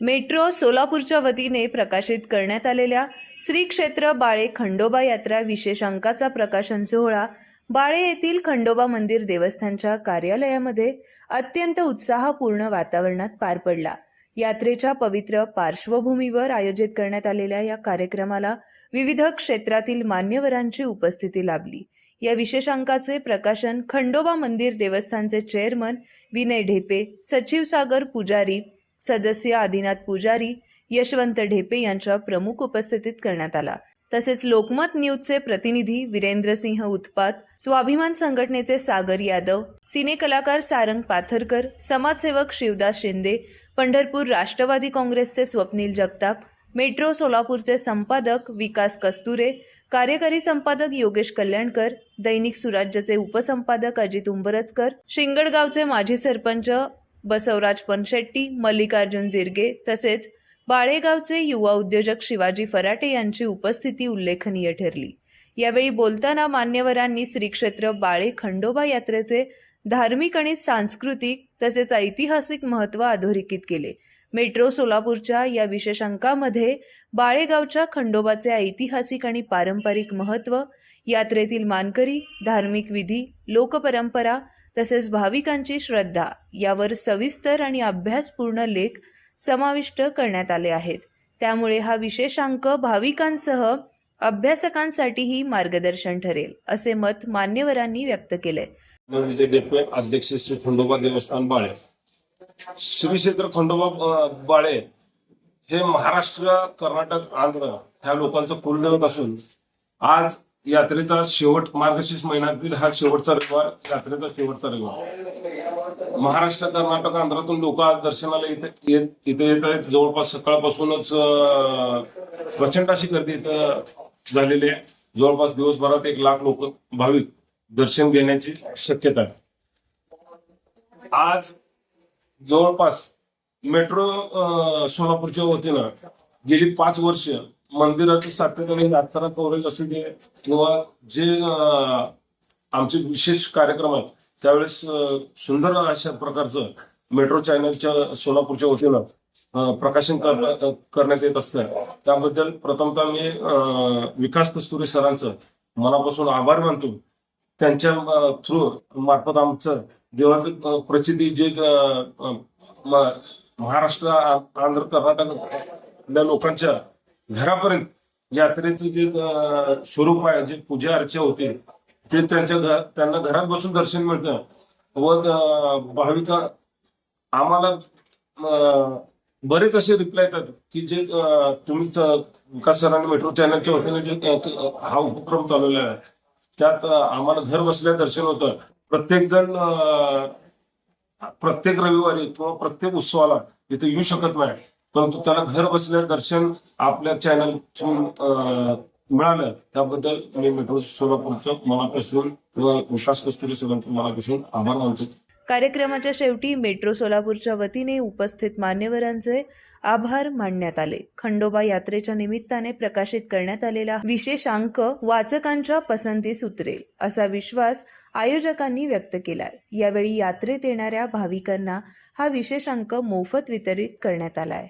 Metro सोलापूरच्या वतीने प्रकाशित करण्यात आलेल्या श्री क्षेत्र बाळे खंडोबा यात्रा विशेष अंकाचा प्रकाशन सोहळा बाळे येथील खंडोबा मंदिर देवस्थानच्या कार्यालयामध्ये अत्यंत उत्साहपूर्ण वातावरणात पार पडला। यात्रेच्या पवित्र पार्श्वभूमीवर आयोजित करण्यात आलेल्या या कार्यक्रमाला विविध क्षेत्रातील मान्यवरांची उपस्थिती लाभली। या विशेष अंकाचे प्रकाशन खंडोबा मंदिर देवस्थानचे चेअरमन विनय ढेपे, सचिव सागर पुजारी, सदस्य आदिनाथ पुजारी, यशवंत ढेपे यांच्या प्रमुख उपस्थितीत करण्यात आला। तसेच लोकमत न्यूजचे प्रतिनिधी वीरेंद्रसिंह उत्पात, स्वाभिमान संघटनेचे सागर यादव, सिने कलाकार सारंग पाथरकर, समाजसेवक शिवदास शिंदे, पंढरपूर राष्ट्रवादी काँग्रेसचे स्वप्नील जगताप, मेट्रो सोलापूरचे संपादक विकास कस्तुरे, कार्यकारी संपादक योगेश कल्याणकर, दैनिक सुराज्यचे उपसंपादक अजित उंबरजकर, शिंगडगावचे माजी सरपंच बसवराज पनशेट्टी, मल्लिकार्जुन जिरगे तसेच बाळेगावचे युवा उद्योजक शिवाजी फराटे यांची उपस्थिती उल्लेखनीय ठरली। यावेळी बोलताना मान्यवरांनी श्री क्षेत्र बाळे खंडोबा यात्रेचे धार्मिक आणि सांस्कृतिक तसेच ऐतिहासिक महत्त्व अधोरेखित केले। मेट्रो सोलापूरच्या या विशेष अंकामध्ये बाळेगावच्या खंडोबाचे ऐतिहासिक आणि पारंपरिक महत्त्व, यात्रेतील मानकरी, धार्मिक विधी, लोकपरंपरा तसेच भाविकांची श्रद्धा यावर सविस्तर आणि अभ्यासपूर्ण लेख समाविष्ट करण्यात आले आहेत। त्यामुळे हा विशेष अंक भाविकांसह अभ्यासकांसाठीही मार्गदर्शन ठरेल, असे मत मान्यवरांनी व्यक्त केले। अध्यक्ष श्री खंडोबा देवस्थान बाळे, श्री क्षेत्र खंडोबा बाळे हे महाराष्ट्र, कर्नाटक, आंध्र ह्या लोकांचं कुलदैवत असून आज यात्रेचा शेवट, मार्गशीर्ष महिन्यातील हा शेवटचा रविवार, यात्रेचा शेवटचा रविवार। महाराष्ट्र, कर्नाटक, आंध्रातून लोक आज दर्शनाला इथे येत आहेत। जवळपास सकाळपासूनच प्रचंड अशी गर्दी इथं झालेली आहे। जवळपास दिवसभरात 1 लाख लोक भाविक दर्शन घेण्याची शक्यता आहे। आज जवळपास मेट्रो सोलापूरच्या वतीनं गेली 5 वर्ष मंदिराचं सातत्याने यात्रा कव्हरेज असू दे किंवा जे आमचे विशेष कार्यक्रम आहेत त्यावेळेस सुंदर अशा प्रकारचं मेट्रो चॅनलच्या सोलापूरच्या वतीनं प्रकाशन करण्यात येत असतं। त्याबद्दल प्रथमतः मी विकास कस्तुरे सरांचं मनापासून आभार मानतो। त्यांच्या थ्रू मार्फत आमचं देवाचं प्रचिती जे महाराष्ट्र, आंध्र, कर्नाटक लोकांच्या घरापर्यंत यात्रेचं जे स्वरूप आहे, जे पूजा अर्चा होते ते त्यांना घरात बसून दर्शन मिळतं व भाविक आम्हाला बरेच असे रिप्लाय येतात की जे तुम्ही विकास सरांनी मेट्रो चॅनलच्या वतीने जे हा उपक्रम चालवलेला आहे त्यात आम्हाला घर बसल्या दर्शन होतं। प्रत्येक जण प्रत्येक रविवारी किंवा प्रत्येक उत्सवाला इथे येऊ शकत नाही, परंतु त्याला घर बसल्या दर्शन आपल्या चॅनल थ्रू मिळालं। त्याबद्दल मी मेट्रो सोलापूरचं मनापासून व विकास कस्तुरे सरांचं मनापासून आभार मानतो। कार्यक्रमाच्या शेवटी मेट्रो सोलापूरच्या वतीने उपस्थित मान्यवरांचे आभार मानण्यात आले। खंडोबा यात्रेच्या निमित्ताने प्रकाशित करण्यात आलेला विशेष अंक वाचकांच्या पसंतीस उतरेल असा विश्वास आयोजकांनी व्यक्त केलाय। यावेळी यात्रेत येणाऱ्या भाविकांना हा विशेष अंक मोफत वितरित करण्यात आलाय।